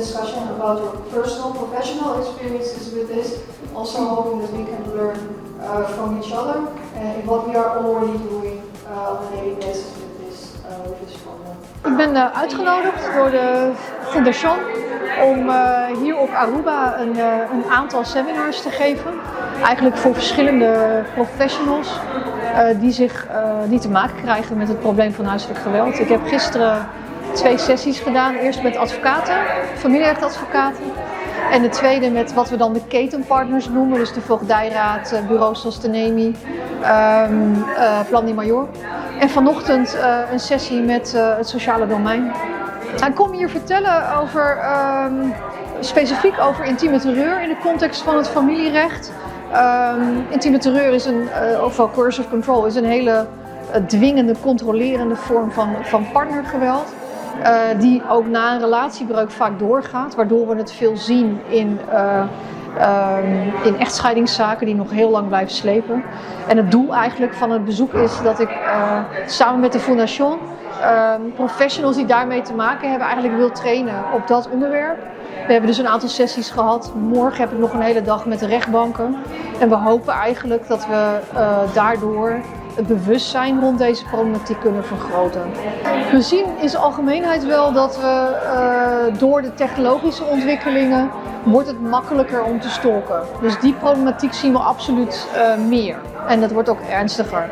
discussion about your personal, professional experiences with this. Also hoping that we can learn from each other in what we are already doing on a daily basis with this problem. Ik ben uitgenodigd door de Fondation om hier op Aruba een aantal seminars te geven. Eigenlijk voor verschillende professionals die te maken krijgen met het probleem van huiselijk geweld. Ik heb gisteren 2 sessies gedaan. Eerst met advocaten, familierechtadvocaten. En de tweede met wat we dan de ketenpartners noemen. Dus de voogdijraad, bureau Sostenemi, Plan di Major. En vanochtend een sessie met het sociale domein. Ik kom hier vertellen over, specifiek over intieme terreur in de context van het familierecht. Intieme terreur is ofwel coercive control, is een hele dwingende, controlerende vorm van partnergeweld. Die ook na een relatiebreuk vaak doorgaat, waardoor we het veel zien in echtscheidingszaken die nog heel lang blijven slepen. En het doel eigenlijk van het bezoek is dat ik samen met de Fondation professionals die daarmee te maken hebben eigenlijk wil trainen op dat onderwerp. We hebben dus een aantal sessies gehad. Morgen heb ik nog een hele dag met de rechtbanken. En we hopen eigenlijk dat we daardoor het bewustzijn rond deze problematiek kunnen vergroten. We zien in zijn algemeenheid wel dat we door de technologische ontwikkelingen wordt het makkelijker om te stalken. Dus die problematiek zien we absoluut meer. En dat wordt ook ernstiger.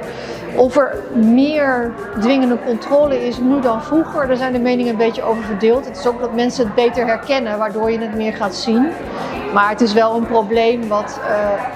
Of er meer dwingende controle is nu dan vroeger, daar zijn de meningen een beetje over verdeeld. Het is ook dat mensen het beter herkennen, waardoor je het meer gaat zien. Maar het is wel een probleem wat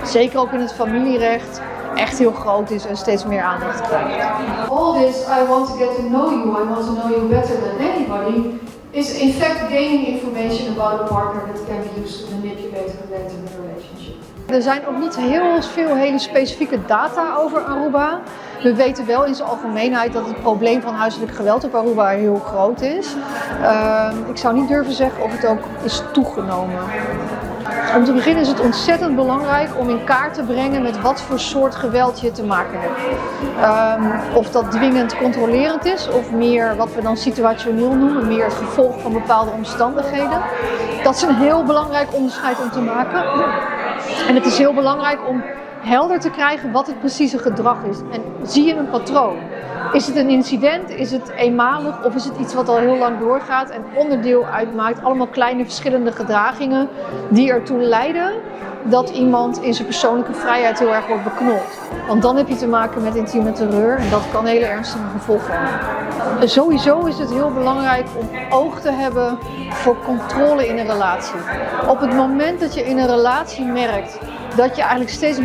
zeker ook in het familierecht echt heel groot is en steeds meer aandacht krijgt. All this, I want to get to know you, I want to know you better than anybody, is in fact gaining information about a partner that can be used to manipulate and maintain a relationship. Er zijn ook niet heel veel hele specifieke data over Aruba. We weten wel in zijn algemeenheid dat het probleem van huiselijk geweld op Aruba heel groot is. Ik zou niet durven zeggen of het ook is toegenomen. Om te beginnen is het ontzettend belangrijk om in kaart te brengen met wat voor soort geweld je te maken hebt. Of dat dwingend controlerend is of meer wat we dan situationeel noemen, meer het gevolg van bepaalde omstandigheden. Dat is een heel belangrijk onderscheid om te maken. En het is heel belangrijk om helder te krijgen wat het precieze gedrag is. En zie je een patroon? Is het een incident? Is het eenmalig? Of is het iets wat al heel lang doorgaat en onderdeel uitmaakt? Allemaal kleine verschillende gedragingen die ertoe leiden dat iemand in zijn persoonlijke vrijheid heel erg wordt beknopt. Want dan heb je te maken met intieme terreur en dat kan hele ernstige gevolgen hebben. Sowieso is het heel belangrijk om oog te hebben voor controle in een relatie. Op het moment dat je in een relatie merkt dat je eigenlijk steeds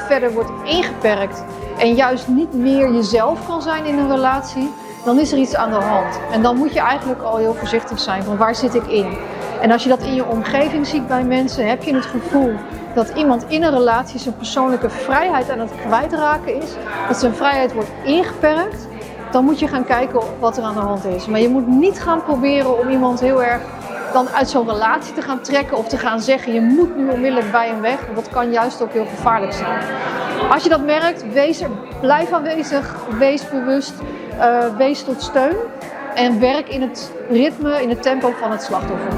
verder wordt ingeperkt en juist niet meer jezelf kan zijn in een relatie, dan is er iets aan de hand. En dan moet je eigenlijk al heel voorzichtig zijn van waar zit ik in. En als je dat in je omgeving ziet bij mensen, heb je het gevoel dat iemand in een relatie zijn persoonlijke vrijheid aan het kwijtraken is, dat zijn vrijheid wordt ingeperkt, dan moet je gaan kijken wat er aan de hand is. Maar je moet niet gaan proberen om iemand heel erg dan uit zo'n relatie te gaan trekken of te gaan zeggen je moet nu onmiddellijk bij hem weg. Dat kan juist ook heel gevaarlijk zijn. Als je dat merkt, blijf aanwezig, wees bewust, wees tot steun en werk in het ritme, in het tempo van het slachtoffer.